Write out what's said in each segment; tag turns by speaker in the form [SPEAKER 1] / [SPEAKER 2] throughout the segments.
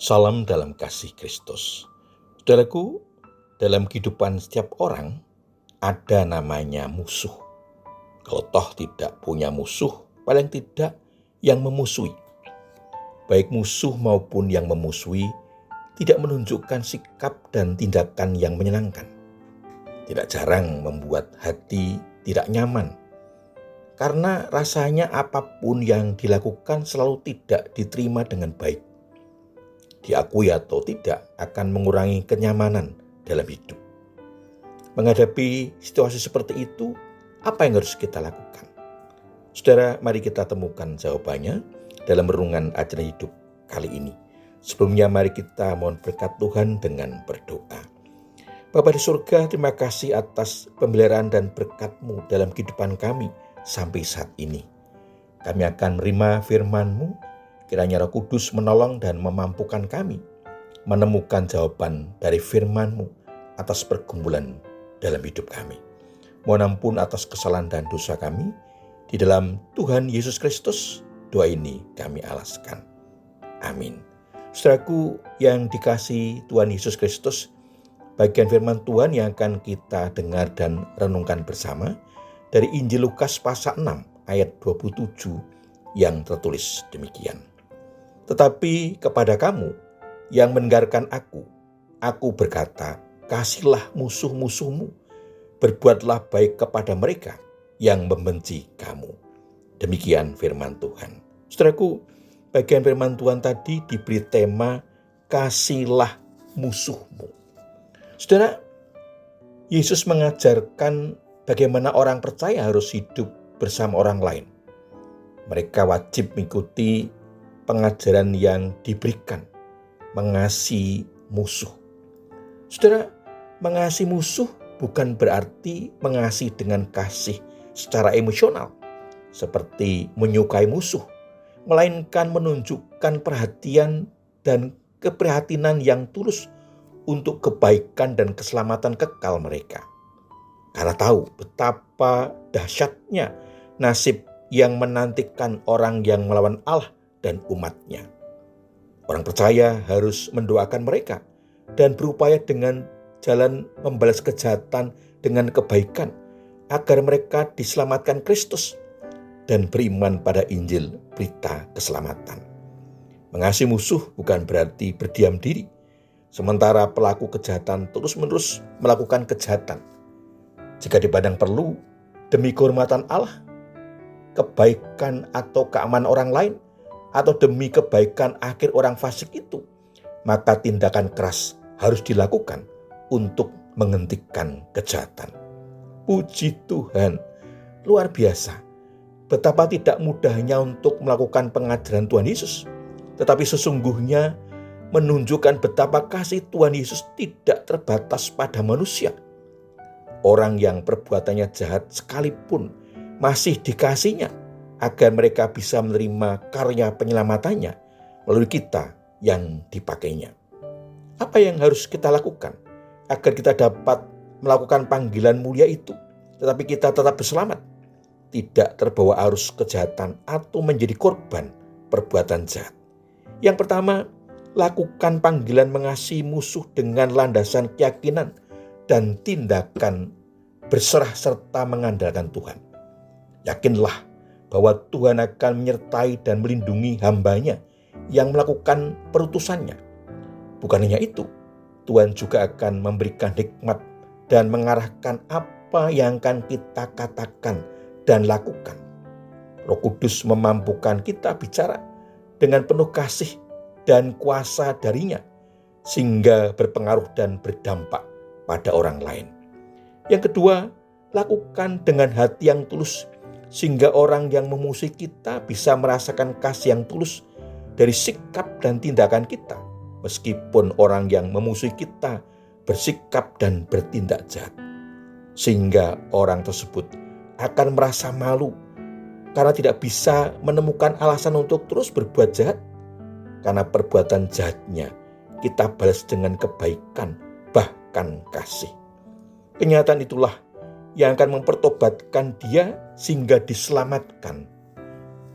[SPEAKER 1] Salam dalam kasih Kristus. Saudaraku, dalam kehidupan setiap orang ada namanya musuh. Kalau toh tidak punya musuh, paling tidak yang memusuhi. Baik musuh maupun yang memusuhi tidak menunjukkan sikap dan tindakan yang menyenangkan. Tidak jarang membuat hati tidak nyaman, karena rasanya apapun yang dilakukan selalu tidak diterima dengan baik. Diakui atau tidak akan mengurangi kenyamanan dalam hidup. Menghadapi situasi seperti itu, apa yang harus kita lakukan? Saudara, mari kita temukan jawabannya dalam renungan ajaran hidup kali ini. Sebelumnya mari kita mohon berkat Tuhan dengan berdoa. Bapa di surga, terima kasih atas pemeliharaan dan berkat-Mu dalam kehidupan kami sampai saat ini. Kami akan menerima firman-Mu. Kiranya Roh Kudus menolong dan memampukan kami menemukan jawaban dari firman-Mu atas pergumulan dalam hidup kami. Mohon ampun atas kesalahan dan dosa kami. Di dalam Tuhan Yesus Kristus, doa ini kami alaskan. Amin. Saudaraku yang dikasihi Tuhan Yesus Kristus, bagian firman Tuhan yang akan kita dengar dan renungkan bersama dari Injil Lukas pasal 6 ayat 27 yang tertulis demikian. Tetapi kepada kamu yang mendengarkan aku berkata, kasihlah musuh-musuhmu, berbuatlah baik kepada mereka yang membenci kamu. Demikian firman Tuhan. Saudaraku, bagian firman Tuhan tadi diberi tema kasihlah musuhmu. Saudara, Yesus mengajarkan bagaimana orang percaya harus hidup bersama orang lain. Mereka wajib mengikuti pengajaran yang diberikan, mengasihi musuh. Saudara, mengasihi musuh bukan berarti mengasihi dengan kasih secara emosional, seperti menyukai musuh, melainkan menunjukkan perhatian dan keprihatinan yang tulus untuk kebaikan dan keselamatan kekal mereka. Karena tahu betapa dahsyatnya nasib yang menantikan orang yang melawan Allah dan umatnya. Orang percaya harus mendoakan mereka dan berupaya dengan jalan membalas kejahatan dengan kebaikan agar mereka diselamatkan Kristus dan beriman pada Injil berita keselamatan. Mengasihi musuh bukan berarti berdiam diri, sementara pelaku kejahatan terus-menerus melakukan kejahatan. Jika dipandang perlu, demi kehormatan Allah, kebaikan atau keamanan orang lain, atau demi kebaikan akhir orang fasik itu, maka tindakan keras harus dilakukan untuk menghentikan kejahatan. Puji Tuhan, luar biasa. Betapa tidak mudahnya untuk melakukan pengajaran Tuhan Yesus, tetapi sesungguhnya menunjukkan betapa kasih Tuhan Yesus tidak terbatas pada manusia. Orang yang perbuatannya jahat sekalipun masih dikasihinya, agar mereka bisa menerima karya penyelamatannya melalui kita yang dipakainya. Apa yang harus kita lakukan agar kita dapat melakukan panggilan mulia itu, tetapi kita tetap berselamat, tidak terbawa arus kejahatan atau menjadi korban perbuatan jahat? Yang pertama, lakukan panggilan mengasihi musuh dengan landasan keyakinan dan tindakan berserah serta mengandalkan Tuhan. Yakinlah bahwa Tuhan akan menyertai dan melindungi hamba-Nya yang melakukan perutusannya. Bukan hanya itu, Tuhan juga akan memberikan hikmat dan mengarahkan apa yang akan kita katakan dan lakukan. Roh Kudus memampukan kita bicara dengan penuh kasih dan kuasa dari-Nya, sehingga berpengaruh dan berdampak pada orang lain. Yang kedua, lakukan dengan hati yang tulus, sehingga orang yang memusuhi kita bisa merasakan kasih yang tulus dari sikap dan tindakan kita, meskipun orang yang memusuhi kita bersikap dan bertindak jahat. Sehingga orang tersebut akan merasa malu karena tidak bisa menemukan alasan untuk terus berbuat jahat. Karena perbuatan jahatnya kita balas dengan kebaikan, bahkan kasih. Kenyataan itulah yang akan mempertobatkan dia sehingga diselamatkan.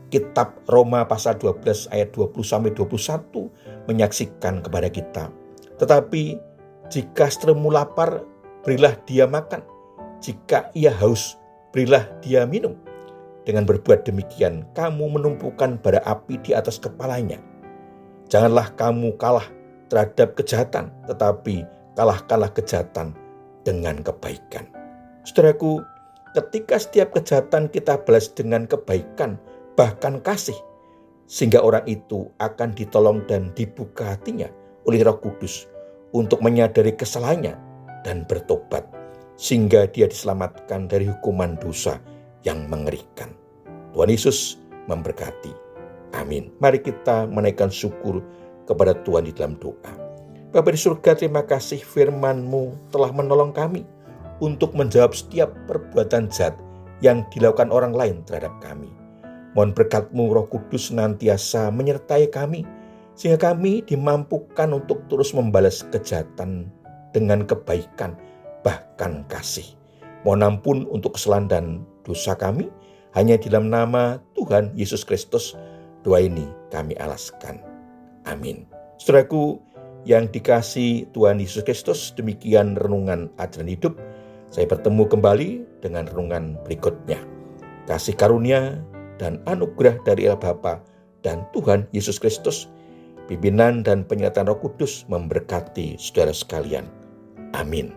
[SPEAKER 1] Kitab Roma pasal 12 ayat 20-21 menyaksikan kepada kita. Tetapi jika seterumu lapar, berilah dia makan. Jika ia haus, berilah dia minum. Dengan berbuat demikian, kamu menumpukan bara api di atas kepalanya. Janganlah kamu kalah terhadap kejahatan, tetapi kalahkanlah kejahatan dengan kebaikan. Saudaraku, ketika setiap kejahatan kita balas dengan kebaikan, bahkan kasih, sehingga orang itu akan ditolong dan dibuka hatinya oleh Roh Kudus untuk menyadari kesalahannya dan bertobat, sehingga dia diselamatkan dari hukuman dosa yang mengerikan. Tuhan Yesus memberkati. Amin. Mari kita menaikkan syukur kepada Tuhan di dalam doa. Bapa di surga, terima kasih firman-Mu telah menolong kami untuk menjawab setiap perbuatan jahat yang dilakukan orang lain terhadap kami. Mohon berkat-Mu Roh Kudus senantiasa menyertai kami, sehingga kami dimampukan untuk terus membalas kejahatan dengan kebaikan, bahkan kasih. Mohon ampun untuk kesalahan dan dosa kami. Hanya di dalam nama Tuhan Yesus Kristus, doa ini kami alaskan. Amin. Saudaraku yang dikasihi Tuhan Yesus Kristus, demikian renungan ajaran hidup. Saya bertemu kembali dengan renungan berikutnya. Kasih karunia dan anugerah dari Allah Bapa dan Tuhan Yesus Kristus, pimpinan dan penyertaan Roh Kudus memberkati saudara sekalian. Amin.